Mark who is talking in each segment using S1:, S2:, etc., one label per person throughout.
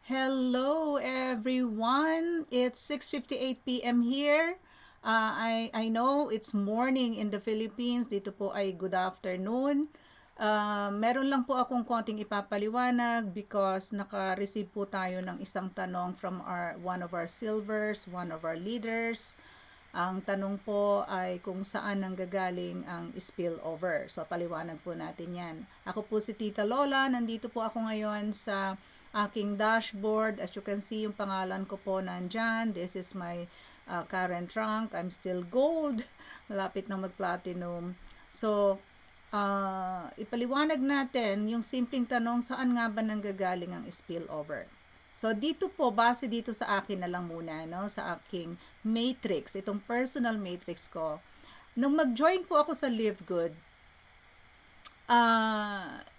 S1: Hello everyone. It's 6:58 p.m. here. I know it's morning in the Philippines. Dito po ay good afternoon. Meron lang po akong konting ipapaliwanag because naka-receive po tayo ng isang tanong from one of our silvers, one of our leaders. Ang tanong po ay kung saan nanggagaling ang spillover. So paliwanag po natin 'yan. Ako po si Tita Lola. Nandito po ako ngayon sa aking dashboard. As you can see, yung pangalan ko po nandyan. This is my current rank. I'm still gold. Malapit na mag-platinum. So, ipaliwanag natin yung simpleng tanong, saan nga ba nanggagaling ang spillover? So, dito po, base dito sa akin na lang muna, no? Sa aking matrix, itong personal matrix ko. Nung mag-join po ako sa Live Good,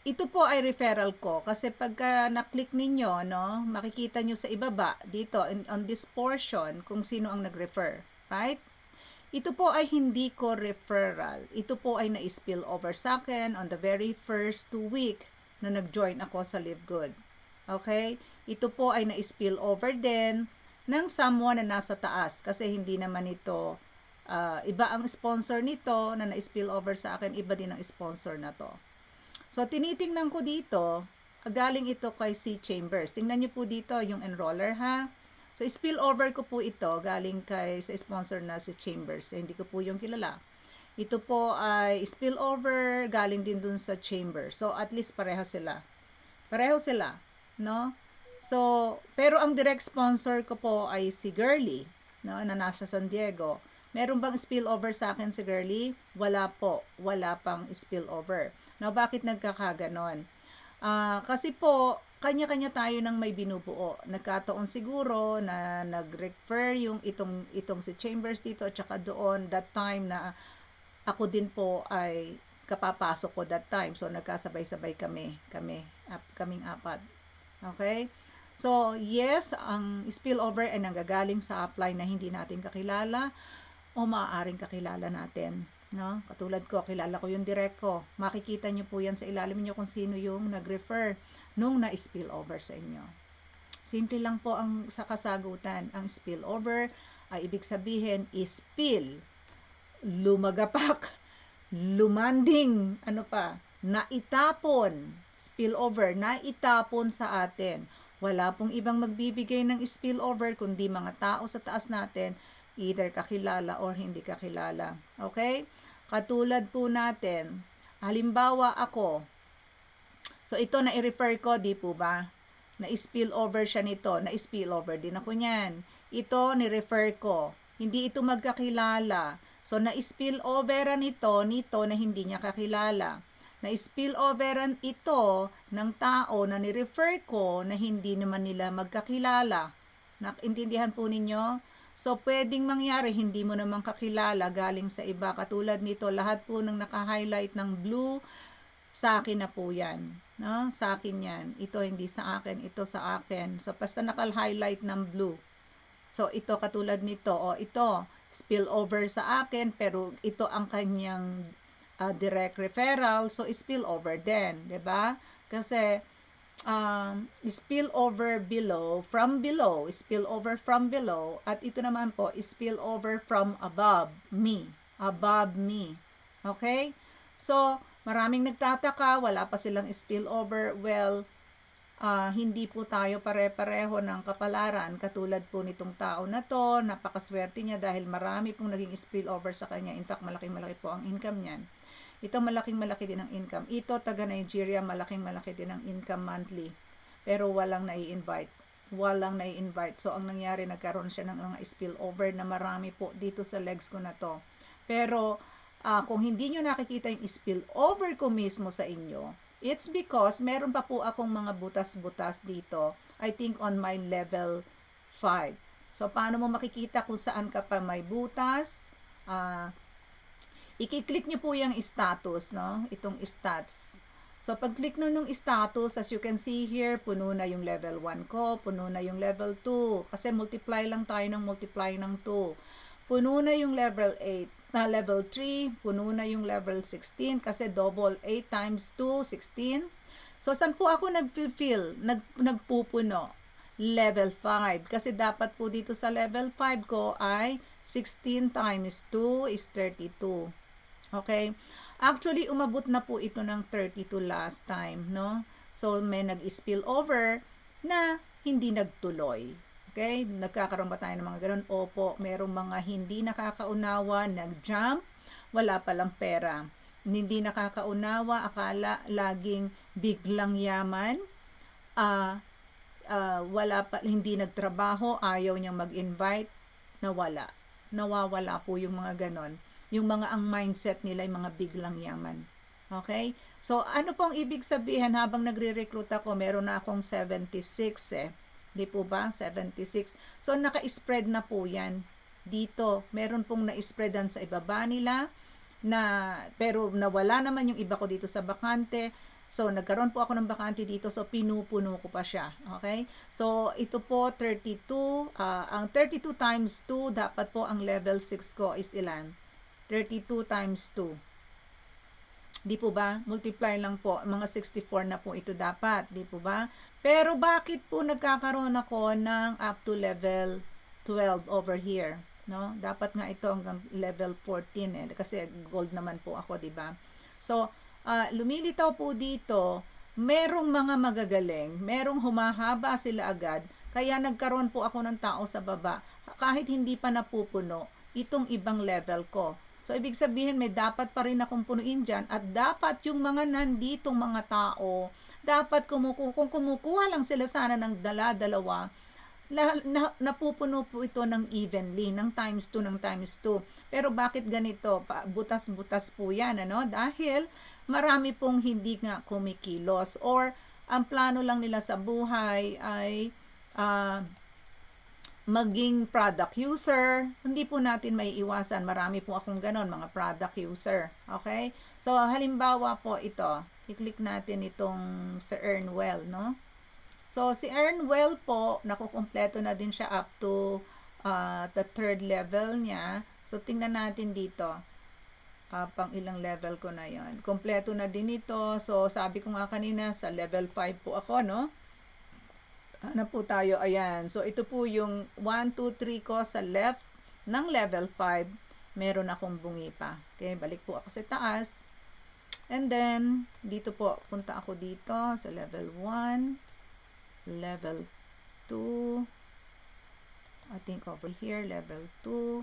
S1: ito po ay referral ko kasi pagka na-click ninyo, no, makikita nyo sa ibaba dito on this portion kung sino ang nag-refer, right? Ito po ay hindi ko referral. Ito po ay na-spill over sa akin on the very first week na nag-join ako sa Live Good. Okay? Ito po ay na-spill over din ng someone na nasa taas kasi hindi naman ito iba ang sponsor nito na na-spill over sa akin, iba din ang sponsor na to. So, tinitingnan ko dito, galing ito kay C. Chambers. Tingnan nyo po dito yung enroller ha. So, spill over ko po ito galing kay sa sponsor na si Chambers. Hindi ko po yung kilala. Ito po ay spill over galing din dun sa Chambers. So, at least pareho sila. Pareho sila, no? So, pero ang direct sponsor ko po ay si Girly, no, na nasa San Diego. Meron bang spillover sa akin si Girly? Wala po. Wala pang spillover. Now, bakit nagkakaganon? Kasi po, kanya-kanya tayo ng may binubuo. Nagkataon siguro na nag-refer yung itong si Chambers dito at saka doon that time na ako din po ay kapapasok ko that time. So, nagkasabay-sabay kaming apat. Okay? So, yes, ang spillover ay nanggagaling sa upline na hindi natin kakilala o maaaring kakilala natin. No? Katulad ko, kilala ko yung direct ko. Makikita nyo po yan sa ilalim nyo kung sino yung nag-refer nung na-spill over sa inyo. Simple lang po ang sa kasagutan. Ang spill over ay ibig sabihin spill, lumagapak, lumanding, naitapon, spill over, naitapon sa atin. Wala pong ibang magbibigay ng spill over kundi mga tao sa taas natin, either kakilala or hindi kakilala. Okay? Katulad po natin, halimbawa ako, so ito na i-refer ko, di po ba? Na-spill over siya nito, na-spill over din ako niyan. Ito, ni-refer ko. Hindi ito magkakilala. So, na-spill overan ito nito na hindi niya kakilala. Na-spill overan ito ng tao na ni-refer ko na hindi naman nila magkakilala. Naintindihan po ninyo? So, pwedeng mangyari, hindi mo naman kakilala galing sa iba. Katulad nito, lahat po ng naka-highlight ng blue, sa akin na po yan. No? Sa akin yan. Ito hindi sa akin, ito sa akin. So, basta naka-highlight ng blue. So, ito katulad nito. O, ito, spill over sa akin, pero ito ang kanyang direct referral. So, spill over din. 'Di ba? Kasi, spill over below, spill over from below, at ito naman po, spill over from above me. Okay? So, maraming nagtataka, wala pa silang spill over. Well, hindi po tayo pare-pareho ng kapalaran katulad po nitong tao na to. Napakaswerte niya dahil marami pong naging spill over sa kanya. In fact, malaking-malaki po ang income niyan. Ito malaking-malaki din ang income. Ito taga Nigeria, malaking-malaki din ang income monthly. Pero walang nai-invite. So, ang nangyari, nagkaroon siya ng mga spillover na marami po dito sa legs ko na to. Pero, kung hindi nyo nakikita yung spillover ko mismo sa inyo, it's because meron pa po akong mga butas-butas dito. I think on my level 5. So, paano mo makikita kung saan ka pa may butas? I-click nyo po yung status, no? Itong stats. So, pag-click nung status, as you can see here, puno na yung level 1 ko, puno na yung level 2. Kasi multiply lang tayo ng multiply ng 2. Puno na yung level 8. Na level 3, puno na yung level 16 kasi double 8 times 2, 16. So, saan po ako nagpupuno? level 5. Kasi dapat po dito sa level 5 ko ay 16 times 2 is 32. Okay? Actually, umabot na po ito ng 32 last time, no? So, may nag-spill over na hindi nagtuloy. Okay? Nagkakaroon ba tayo ng mga ganun? Opo, merong mga hindi nakakaunawa, nag-jump, wala palang pera. Hindi nakakaunawa, akala laging biglang yaman, wala pa, hindi nagtrabaho, ayaw niyang mag-invite, nawawala po yung mga ganon. Yung mga ang mindset nila yung mga biglang yaman. Okay? So, ano pong ibig sabihin habang nagre-recruit ako, meron na akong 76 eh. Di po ba? 76. So, naka-spread na po yan. Dito, meron pong na-spreadan sa ibaba nila, pero nawala naman yung iba ko dito sa bakante. So, nagkaroon po ako ng bakante dito. So, pinupuno ko pa siya. Okay? So, ito po, 32. Ang 32 times 2, dapat po ang level 6 ko is ilan? 32 times 2. Di po ba? Multiply lang po. Mga 64 na po ito dapat. Di po ba? Pero bakit po nagkakaroon ako ng up to level 12 over here? No? Dapat nga ito hanggang level 14 eh. Kasi gold naman po ako, di ba? So, lumilitaw po dito, merong mga magagaling, merong humahaba sila agad, kaya nagkaroon po ako ng tao sa baba, kahit hindi pa napupuno itong ibang level ko. So, ibig sabihin, may dapat pa rin akong punuin dyan at dapat yung mga nanditong mga tao, dapat kung kumukuha lang sila sana ng dalawa, napupuno po ito ng evenly, ng times 2 ng times 2. Pero bakit ganito? Butas-butas po yan, ano? Dahil marami pong hindi nga kumikilos or ang plano lang nila sa buhay ay maging product user. Hindi po natin may iwasan. Marami po akong ganon, mga product user. Okay? So, halimbawa po ito. I-click natin itong sa Earn Well, no? So, si Earn Well po, nakukumpleto na din siya up to the 3rd level niya. So, tingnan natin dito. Pang ilang level ko na yon. Kompleto na din ito. So, sabi ko nga kanina, sa level 5 po ako, no? Ano po tayo? Ayan. So, ito po yung 1, 2, 3 ko sa left ng level 5. Meron akong bungi pa. Okay, balik po ako sa taas. And then, dito po, punta ako dito sa level 1, level 2, I think over here, level 2.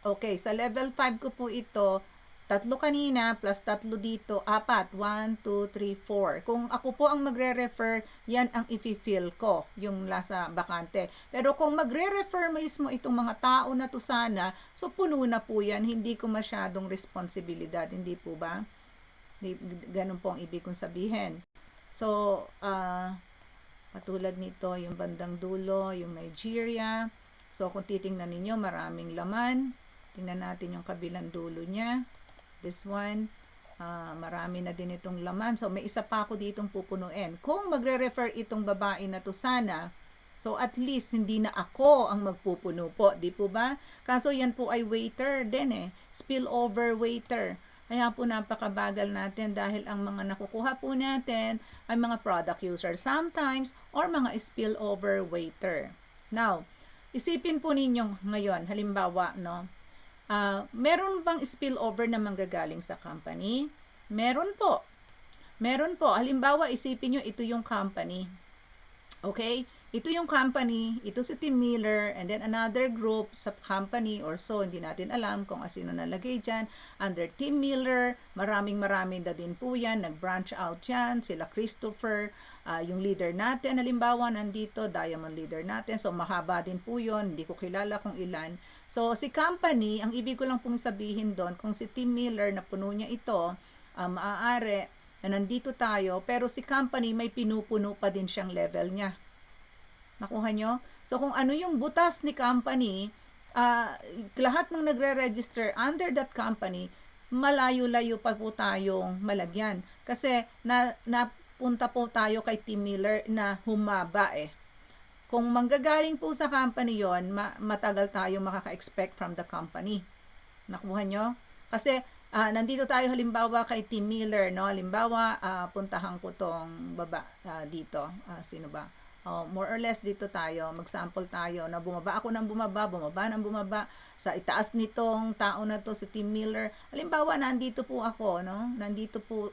S1: Okay, sa level 5 ko po ito, 3 kanina, plus 3 dito, 4. 1, 2, 3, 4. Kung ako po ang magre-refer, yan ang i-fill ko, yung nasa bakante. Pero kung magre-refer mismo itong mga tao na to sana, so puno na po yan, hindi ko masyadong responsibilidad, hindi po ba? Ganun po ang ibig kong sabihin. So, katulad nito, yung bandang dulo, yung Nigeria. So, kung titingnan ninyo, maraming laman. Tingnan natin yung kabilang dulo niya. This one, marami na din itong laman. So, may isa pa ako ditong pupunuin. Kung magre-refer itong babae na to sana, so at least hindi na ako ang magpupuno po. Di po ba? Kaso yan po ay waiter din eh. Spillover waiter. Kaya po napakabagal natin dahil ang mga nakukuha po natin ay mga product user sometimes or mga spillover waiter. Now, isipin po ninyo ngayon, halimbawa, no? Meron bang spillover na manggagaling sa company? Meron po. Meron po. Halimbawa, isipin nyo, ito yung company. Okay? Ito yung company, ito si Team Miller, and then another group sa company or so, hindi natin alam kung sino nalagay dyan. Under Team Miller, maraming na din po yan, nag-branch out yan, sila Christopher, yung leader natin, halimbawa, nandito, Diamond leader natin, so mahaba din po yun, hindi ko kilala kung ilan. So, si company, ang ibig ko lang pong sabihin doon, kung si Team Miller na puno niya ito, maaari, na nandito tayo, pero si company may pinupuno pa din siyang level niya. Nakuha nyo? So, kung ano yung butas ni company, lahat ng nagre-register under that company, malayo-layo pa po tayong malagyan. Kasi, napunta po tayo kay Team Miller na humaba eh. Kung manggagaling po sa company yon, matagal tayo makaka-expect from the company. Nakuha nyo? Kasi, nandito tayo halimbawa kay Team Miller, no? Halimbawa, puntahan ko tong baba dito. Sino ba? More or less dito tayo, mag-sample tayo na bumaba ako ng bumaba, bumaba ng bumaba sa itaas nitong tao na to, si Tim Miller. Halimbawa, nandito po ako, no? Nandito po,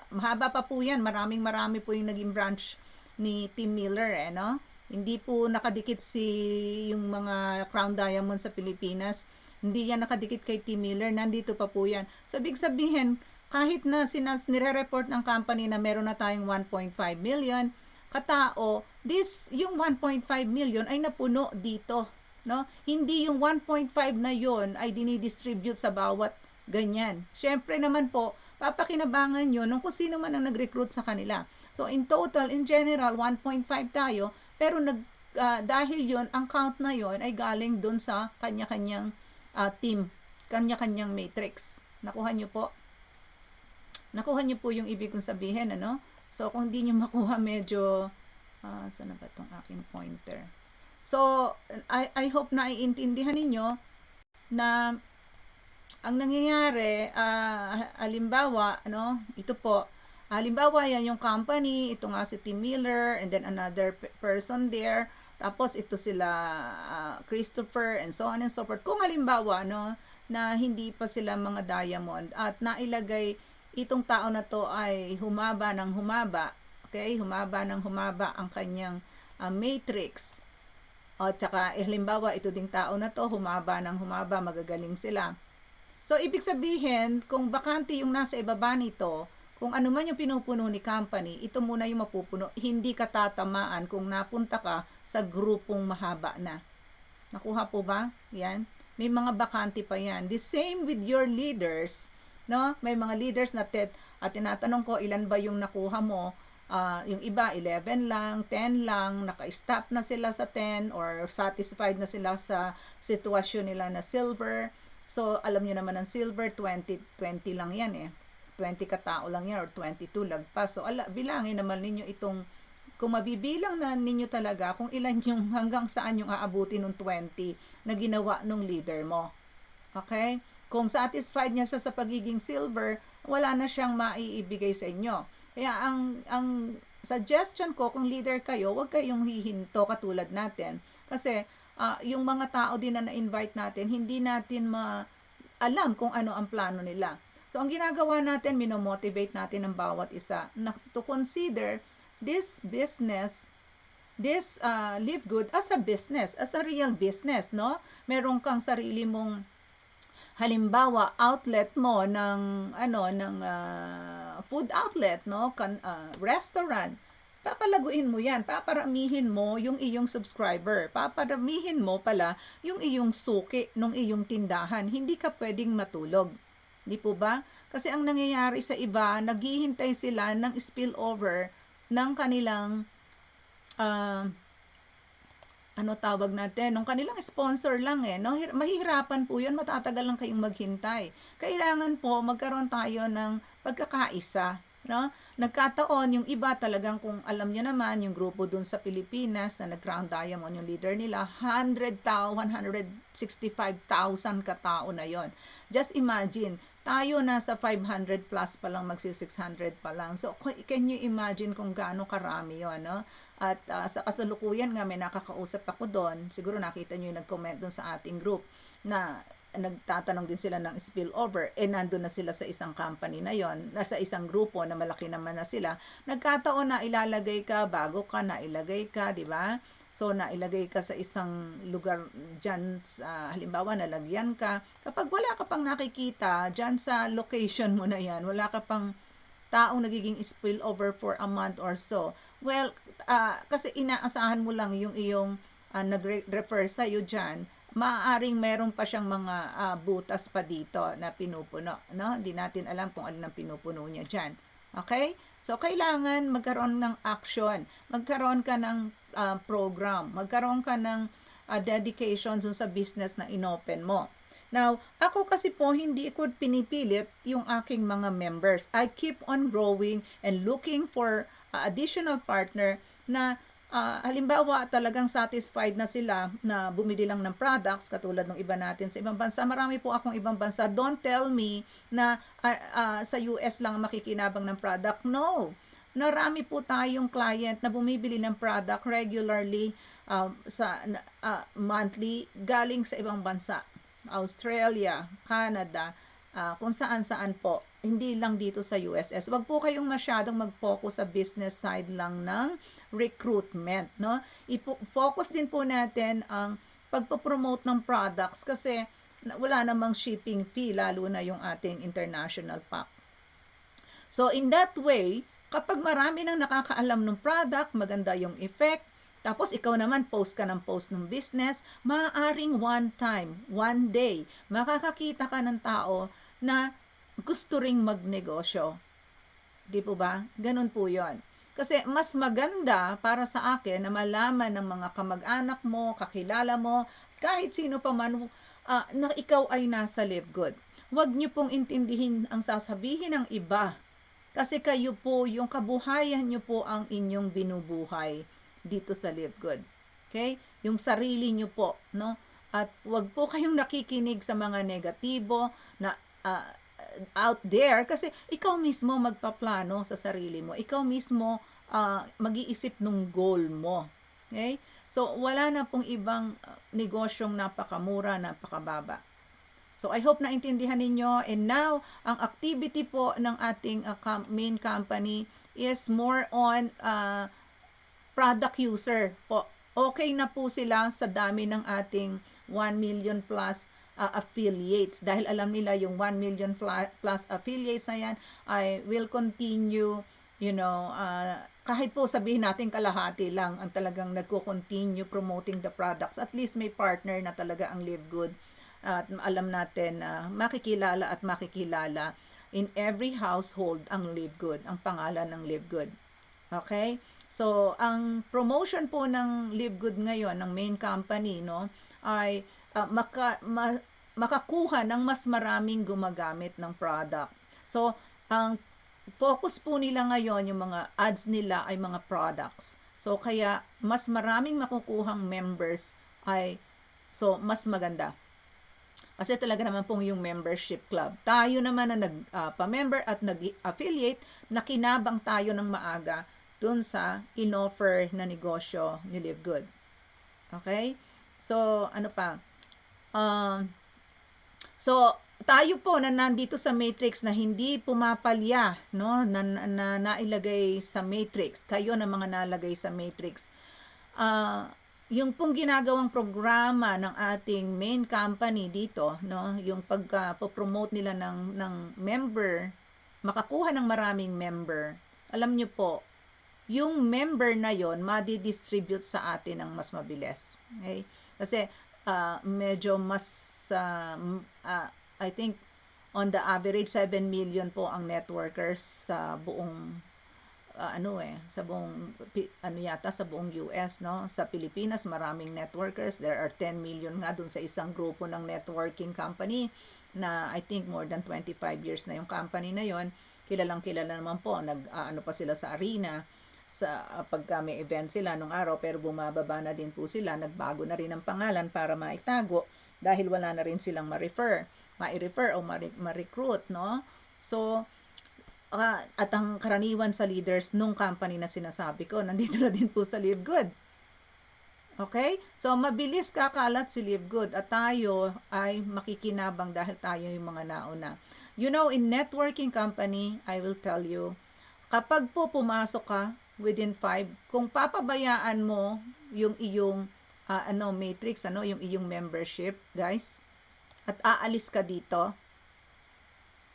S1: mahaba pa po yan, marami po yung naging branch ni Tim Miller, no? Hindi po nakadikit yung mga Crown Diamond sa Pilipinas. Hindi yan nakadikit kay Tim Miller, nandito pa po yan. So, big sabihin, kahit na nire-report ng company na meron na tayong 1.5 million, katao, yung 1.5 million ay napuno dito, no? Hindi yung 1.5 na yon ay dinidistribute sa bawat ganyan. Syempre naman po, papakinabangan yun ng kung sino man ang nag-recruit sa kanila. So, in total, in general, 1.5 tayo, pero dahil yon ang count na yon ay galing dun sa kanya-kanyang team, kanya-kanyang matrix. Nakuha nyo po? Nakuha nyo po yung ibig kong sabihin, ano? So, kung di nyo makuha, medyo, saan na ba itong aking pointer? So, I hope na iintindihan ninyo na ang nangyayari, halimbawa, ano, ito po, halimbawa, yan yung company, ito nga si Tim Miller, and then another person there, tapos ito sila Christopher, and so on and so forth. Kung halimbawa, no, na hindi pa sila mga diamond, at nailagay itong tao na to ay humaba ng humaba, okay? Humaba ng humaba ang kanyang matrix. O tsaka halimbawa ito ding tao na to humaba ng humaba, magagaling sila. So ibig sabihin, kung bakante yung nasa ibaba nito, kung ano man yung pinupuno ni company, ito muna yung mapupuno. Hindi ka tatamaan kung napunta ka sa grupong mahaba na. Nakuha po ba? Yan. May mga bakante pa yan. The same with your leaders. No? May mga leaders na at tinatanong ko ilan ba yung nakuha mo, yung iba 11 lang, 10 lang, naka-stop na sila sa 10 or satisfied na sila sa sitwasyon nila na silver. So alam niyo naman ang silver 20 lang yan 20 katao lang yan or 22 lagpas. So bilangin naman ninyo itong, kung mabibilang na ninyo talaga kung ilan yung hanggang saan yung aabuti ng 20 na ginawa ng leader mo. Okay? Kung satisfied niya siya sa pagiging silver, wala na siyang maiibigay sa inyo. Kaya ang suggestion ko, kung leader kayo, huwag kayong hihinto katulad natin. Kasi yung mga tao din na na-invite natin, hindi natin alam kung ano ang plano nila. So, ang ginagawa natin, minomotivate natin ang bawat isa to consider this business, this Live Good as a business, as a real business, no? Meron kang sarili mong, halimbawa, outlet mo ng food outlet, no? Restaurant. Papalaguin mo 'yan, paparamihin mo yung iyong subscriber. Paparamihin mo pala yung iyong suki ng iyong tindahan. Hindi ka pwedeng matulog. Di po ba? Kasi ang nangyayari sa iba, naghihintay sila ng spillover ng kanilang ano tawag natin, nung kanilang sponsor lang no? Mahihirapan po yun, matatagal lang kayong maghintay. Kailangan po magkaroon tayo ng pagkakaisa, no? Nagkataon, yung iba talagang, kung alam nyo naman, yung grupo dun sa Pilipinas na nag-Crown Diamond, yung leader nila, 165,000 katao na yon. Just imagine, tayo nasa 500 plus pa lang, magsi 600 pa lang. So, can you imagine kung gaano karami yon, no? At sa kasalukuyan nga, may nakakausap ako doon. Siguro nakita nyo yung nag-comment doon sa ating group na nagtatanong din sila ng spillover. Nandun na sila sa isang company na yon, nasa isang grupo na malaki naman na sila. Nagkataon na ilalagay ka, bago ka na ilagay ka, di ba? So, nailagay ka sa isang lugar dyan, halimbawa, nalagyan ka. Kapag wala ka pang nakikita, dyan sa location mo na yan, wala ka pang taong nagiging spillover for a month or so. Well, kasi inaasahan mo lang yung iyong nag-refer sa'yo dyan, maaaring meron pa siyang mga butas pa dito na pinupuno. No? Hindi natin alam kung alin ang pinupuno niya dyan. Okay? So, kailangan magkaroon ng action. Magkaroon ka ng program. Magkaroon ka ng dedication dun sa business na inopen mo. Now, ako kasi po hindi ko pinipilit yung aking mga members. I keep on growing and looking for additional partner na halimbawa talagang satisfied na sila na bumili lang ng products katulad ng iba natin sa ibang bansa. Marami po akong ibang bansa. Don't tell me na sa US lang makikinabang ng product. No. narami po tayong client na bumibili ng product regularly monthly galing sa ibang bansa. Australia, Canada, kung saan-saan po. Hindi lang dito sa USS. Wag po kayong masyadong mag-focus sa business side lang ng recruitment, no? I-focus din po natin ang pagpo-promote ng products kasi wala namang shipping fee lalo na yung ating international pack. So in that way, kapag marami nang nakakaalam ng product, maganda yung effect, tapos ikaw naman post ka ng post ng business, maaaring one time, one day, makakakita ka ng tao na gusto ring magnegosyo. Di po ba? Ganun po yon. Kasi mas maganda para sa akin na malaman ng mga kamag-anak mo, kakilala mo, kahit sino pa man na ikaw ay nasa Live Good. Huwag niyo pong intindihin ang sasabihin ng iba. Kasi kayo po, yung kabuhayan niyo po ang inyong binubuhay dito sa Live Good. Okay? Yung sarili niyo po, no? At huwag po kayong nakikinig sa mga negatibo na out there kasi ikaw mismo magpaplano sa sarili mo. Ikaw mismo mag-iisip ng goal mo. Okay? So, wala na pong ibang negosyong napakamura, napakababa. So, I hope na intindihan ninyo. And now, ang activity po ng ating main company is more on product user po. Okay na po sila sa dami ng ating 1 million plus affiliates. Dahil alam nila yung 1 million plus affiliates na yan, I will continue, kahit po sabihin natin kalahati lang ang talagang nagko-continue promoting the products. At least may partner na talaga ang Live Good. At alam natin makikilala at makikilala in every household ang Live Good, ang pangalan ng Live Good. Okay? So, ang promotion po ng Live Good ngayon, ng main company, no, ay makakuha ng mas maraming gumagamit ng product. So, ang focus po nila ngayon, yung mga ads nila ay mga products. So, kaya mas maraming makukuhang members ay mas maganda. Kasi talaga naman pong yung membership club. Tayo naman na nagpa-member at nag-affiliate, nakinabang tayo ng maaga dun sa in-offer na negosyo ni Live Good. Okay? So, ano pa? So, tayo po na nandito sa matrix na hindi pumapalya, no? Na nailagay sa matrix. Kayo na mga nalagay sa matrix. Yung pong ginagawang programa ng ating main company dito, no, yung pagpo-promote nila ng member, makakuha ng maraming member. Alam niyo po, yung member na yon madi-distribute sa atin ng mas mabilis. Okay? Kasi medyo mas I think on the average 7 million po ang networkers sa buong sa buong sa buong US, no? Sa Pilipinas maraming networkers. There are 10 million nga dun sa isang grupo ng networking company na I think more than 25 years na yung company na yon. Kilalang-kilala naman po, pa sila sa arena sa pagka may event sila nung araw, pero bumababa na din po sila, nagbago na rin ang pangalan para maitago dahil wala na rin silang ma-refer o ma-recruit, no? So at ang karaniwan sa leaders nung company na sinasabi ko, nandito na din po sa Live Good. Okay? So, mabilis kakalat si Live Good at tayo ay makikinabang dahil tayo yung mga nauna. In networking company, I will tell you, kapag po pumasok ka within 5, kung papabayaan mo yung iyong matrix, yung iyong membership, guys, at aalis ka dito,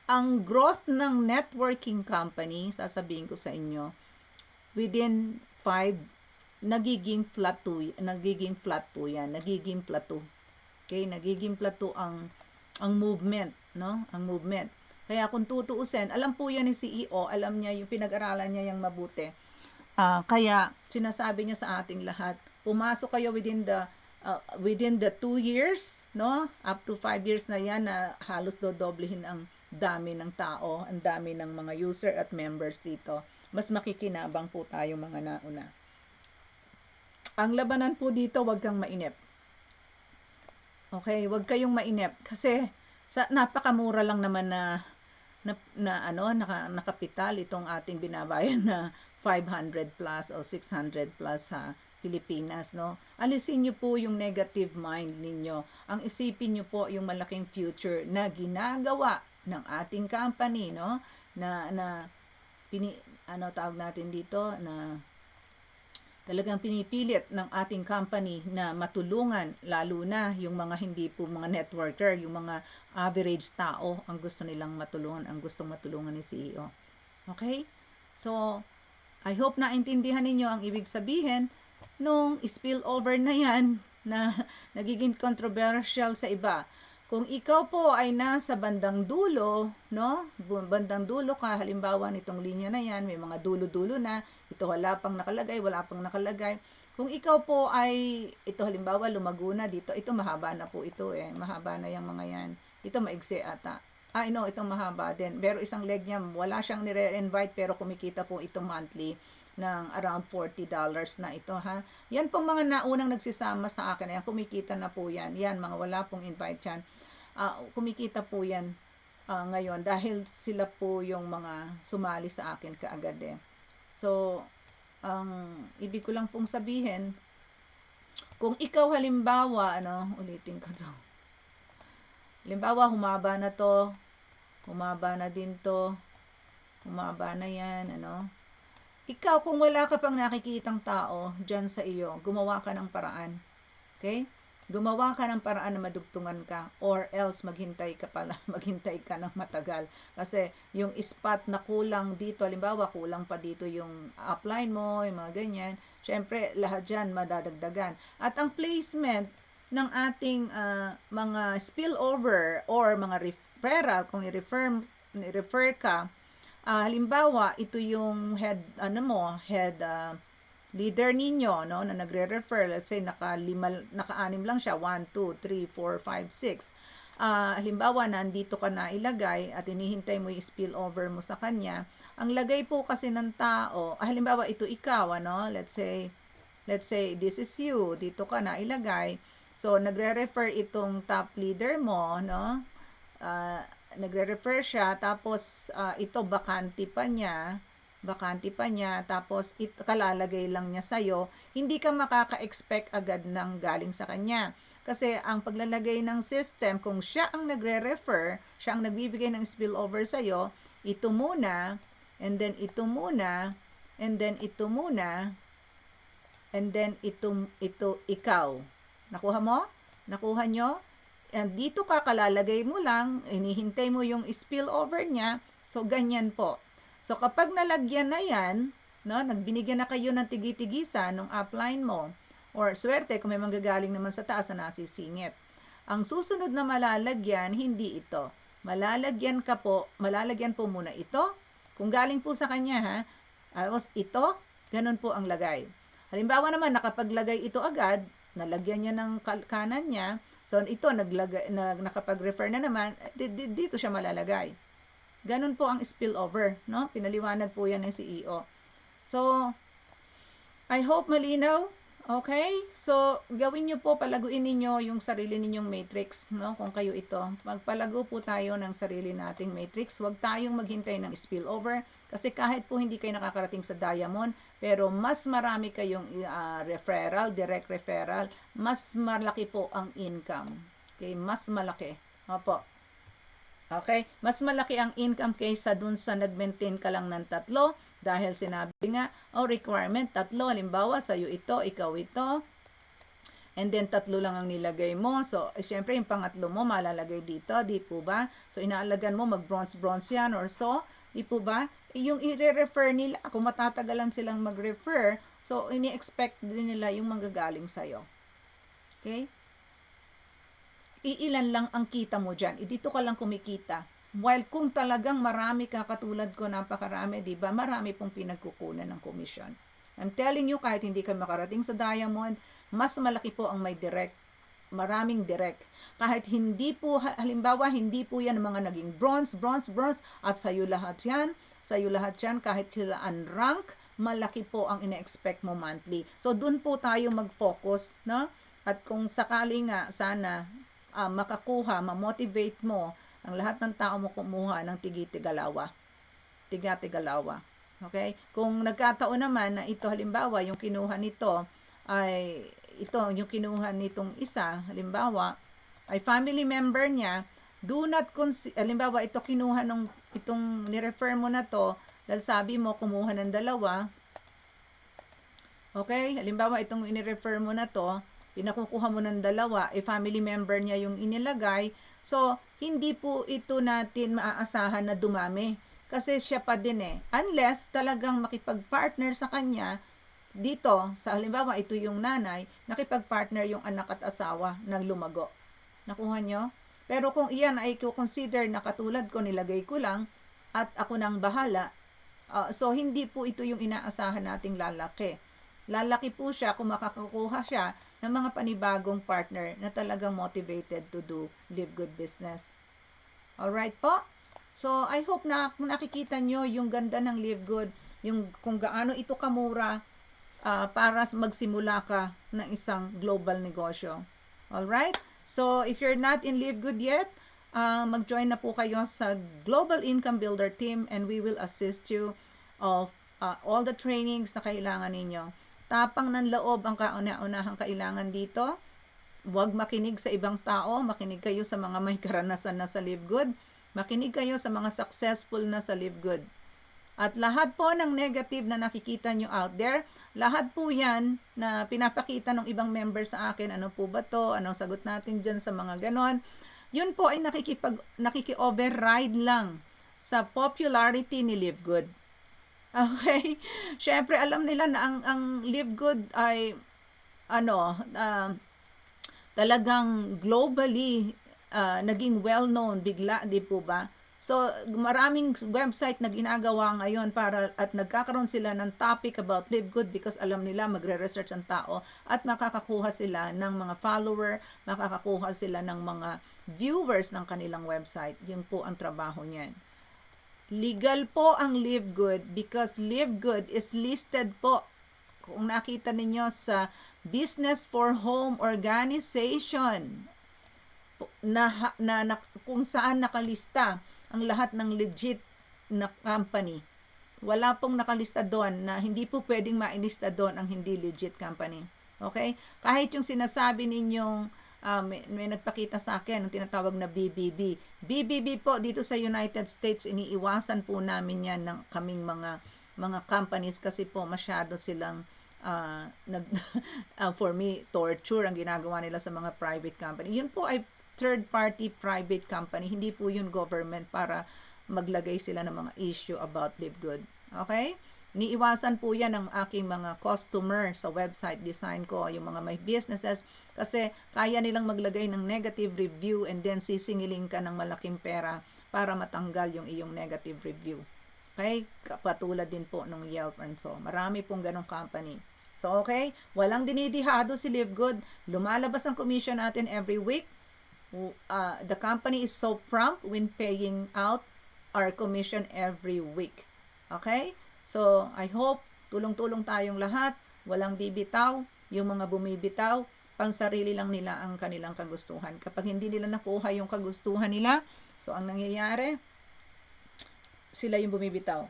S1: ang growth ng networking company, sasabihin ko sa inyo, within 5, nagiging plateau yan, nagiging plateau. Okay, nagiging plateau ang movement, no? Ang movement. Kaya kung tutuusin, alam po yan ni CEO, alam niya yung pinag-aralan niya yung mabuti. Kaya sinasabi niya sa ating lahat, pumasok kayo within the 2 years, no? Up to 5 years na yan na halos dodoblehin ang dami ng tao, ang dami ng mga user at members dito. Mas makikinabang po tayo mga nauna. Ang labanan po dito, wag kang mainip. Okay, wag kayong mainip kasi napakamura lang naman na nakapital itong ating binabayan na 500 plus o 600 plus sa Pilipinas, no? Alisin niyo po yung negative mind ninyo. Ang isipin niyo po yung malaking future na ginagawa ng ating company, no? Na ano tawag natin dito, na talagang pinipilit ng ating company na matulungan, lalo na yung mga hindi po mga networker, yung mga average tao ang gusto nilang matulungan, ang gustong matulungan ni CEO. Okay? So, I hope na intindihan ninyo ang ibig sabihin nung spillover na yan na nagiging controversial sa iba. Kung ikaw po ay nasa bandang dulo, no? Bandang dulo ka, halimbawa nitong linya na yan, may mga dulo-dulo na, ito wala pang nakalagay. Kung ikaw po ay, ito halimbawa lumago na dito, ito mahaba na po ito mahaba na yung mga yan. Ito maigsi ata. No, itong mahaba din. Pero isang leg niya, wala siyang nire-invite pero kumikita po ito monthly ng around $40 na ito ha. Yan pong mga naunang nagsisama sa akin. Ayan, kumikita na po yan. Yan, mga wala pong invite yan. Kumikita po yan ngayon dahil sila po yung mga sumali sa akin kaagad So, ang ibig ko lang pong sabihin, kung ikaw halimbawa, ulitin ko to. Halimbawa, humaba na to, humaba na din to, humaba na yan, Ikaw, kung wala ka pang nakikitang tao dyan sa iyo, gumawa ka ng paraan. Okay? Gumawa ka ng paraan na madugtungan ka or else maghintay ka ng matagal. Kasi yung spot na kulang dito, halimbawa kulang pa dito yung upline mo, yung mga ganyan, syempre lahat dyan madadagdagan. At ang placement ng ating mga spillover or mga referral, kung i-refer ka, halimbawa, ito yung head leader ninyo, no, na nagre-refer. Let's say, naka-anim lang siya. 1, 2, 3, 4, 5, 6. Halimbawa, nandito ka na ilagay at inihintay mo yung spillover mo sa kanya. Ang lagay po kasi ng tao, halimbawa, ito ikaw, let's say, this is you. Dito ka na ilagay. So, nagre-refer itong top leader mo, no? Nagre-refer siya, tapos ito bakante pa niya, tapos kalalagay lang niya sa'yo, hindi ka makaka-expect agad ng galing sa kanya. Kasi ang paglalagay ng system, kung siya ang nagre-refer, siya ang nagbibigay ng spillover sa'yo, ito muna, and then ito muna, and then ito muna, and then ito ikaw. Nakuha mo? Nakuha nyo? And dito ka kalalagay mo lang, inihintay mo yung spillover niya. So, ganyan po. So, kapag nalagyan na yan, nagbinigyan na kayo ng tigi-tigisan ng upline mo, or swerte kung may manggagaling naman sa taas na nasisingit. Ang susunod na malalagyan, hindi ito. Malalagyan po muna ito. Kung galing po sa kanya, tapos ito, ganun po ang lagay. Halimbawa naman, nakapaglagay ito agad, nalagyan niya ng kanan niya, so ito nakapag-refer na naman, dito siya malalagay. Ganun po ang spillover, no? Pinaliwanag po yan ng CEO. So, I hope malinaw. Okay? So, gawin niyo po, palaguin niyo yung sarili ninyong matrix, no? Kung kayo ito. Magpalago po tayo ng sarili nating matrix. Huwag tayong maghintay ng spillover. Kasi kahit po hindi kayo nakakarating sa diamond, pero mas marami kayong direct referral, mas malaki po ang income. Okay? Mas malaki. Opo. Okay? Mas malaki ang income kaysa dun sa nag-maintain ka lang ng 3 dahil sinabi nga, requirement 3, halimbawa sa'yo ito, ikaw ito, and then 3 lang ang nilagay mo. So, syempre yung pangatlo mo malalagay dito, di po ba? So, inaalagan mo mag-bronze yan or so, di po ba? Yung i-refer nila, kung matatagalan silang mag-refer, so ini-expect din nila yung manggagaling sa'yo. Okay? Iilan lang ang kita mo dyan. Dito ka lang kumikita. While kung talagang marami ka, katulad ko, napakarami, di ba? Marami pong pinagkukunan ng commission. I'm telling you, kahit hindi ka makarating sa diamond, mas malaki po ang may direct. Maraming direct. Kahit hindi po, halimbawa, hindi po yan mga naging bronze, at sa'yo lahat yan, kahit sila unrank, malaki po ang ine-expect mo monthly. So, dun po tayo mag-focus, no? At kung sakali nga, sana, makakuha, ma-motivate mo ang lahat ng tao mo kumuha ng tiga-tigalawa. Okay? Kung nagkataon naman na ito halimbawa yung kinuha nito ay ito yung kinuha nitong isa, halimbawa ay family member niya, do not halimbawa ito kinuha nung itong ni-refer mo na to dahil sabi mo kumuha ng dalawa. Okay? Halimbawa itong ini-refer mo na to, pinakukuha mo ng dalawa, family member niya yung inilagay. So, hindi po ito natin maaasahan na dumami. Kasi siya pa din Unless talagang makipag-partner sa kanya, dito, sa halimbawa, ito yung nanay, nakipag-partner yung anak at asawa na lumago. Nakuha nyo? Pero kung iyan ay consider na katulad ko, nilagay ko lang, at ako nang bahala, so hindi po ito yung inaasahan nating lalaki. Lalaki po siya kung makakakuha siya ng mga panibagong partner na talagang motivated to do live good business. Alright po? So, I hope na nakikita nyo yung ganda ng Live Good, yung kung gaano ito kamura para magsimula ka ng isang global negosyo. Alright? So, if you're not in Live Good yet, mag-join na po kayo sa Global Income Builder team and we will assist you of all the trainings na kailangan ninyo. Tapang ng loob ang kauna-unahang kailangan dito. Huwag makinig sa ibang tao, makinig kayo sa mga may karanasan na sa Live Good. Makinig kayo sa mga successful na sa Live Good. At lahat po ng negative na nakikita nyo out there, lahat po yan na pinapakita ng ibang member sa akin, ano po ba to, anong sagot natin dyan sa mga ganon, yun po ay nakiki-override lang sa popularity ni Live Good. Okay? Syempre, alam nila na ang Live Good ay talagang globally naging well-known bigla, di po ba? So, maraming website na ginagawa ngayon para at nagkakaroon sila ng topic about Live Good because alam nila magre-research ang tao at makakakuha sila ng mga follower, makakakuha sila ng mga viewers ng kanilang website. Yun po ang trabaho niyan. Legal po ang Live Good because Live Good is listed po. Kung nakita ninyo sa Business for Home Organization, na kung saan nakalista ang lahat ng legit na company. Wala pong nakalista doon na hindi po pwedeng mailista doon ang hindi legit company. Okay? Kahit yung sinasabi ninyong may nagpakita sa akin ang tinatawag na BBB. BBB po dito sa United States, iniiwasan po namin yan ng kaming mga companies kasi po masyado silang for me, torture ang ginagawa nila sa mga private company. Yun po ay third-party private company. Hindi po yun government para maglagay sila ng mga issue about Live Good. Okay? Niiwasan po yan ng aking mga customer sa website design ko, yung mga may businesses, kasi kaya nilang maglagay ng negative review and then sisingilin ka ng malaking pera para matanggal yung iyong negative review. Okay? Patulad din po ng Yelp and so. Marami pong ganong company. So, okay? Walang dinidihado si Live Good. Lumalabas ang commission natin every week. The company is so prompt when paying out our commission every week. Okay? So, I hope tulong-tulong tayong lahat. Walang bibitaw. Yung mga bumibitaw, pang sarili lang nila ang kanilang kagustuhan. Kapag hindi nila nakuha yung kagustuhan nila, so ang nangyayari, sila yung bumibitaw.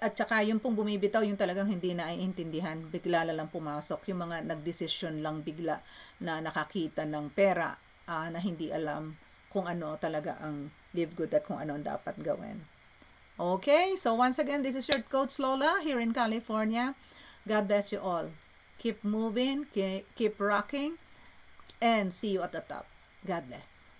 S1: At saka yung pong bumibitaw, yung talagang hindi naiintindihan, bigla lang pumasok. Yung mga nagdesisyon lang bigla na nakakita ng pera, na hindi alam kung ano talaga ang Live Good at kung ano ang dapat gawin. Okay, so once again, this is your Coach Lola here in California. God bless you all. Keep moving, keep rocking, and see you at the top. God bless.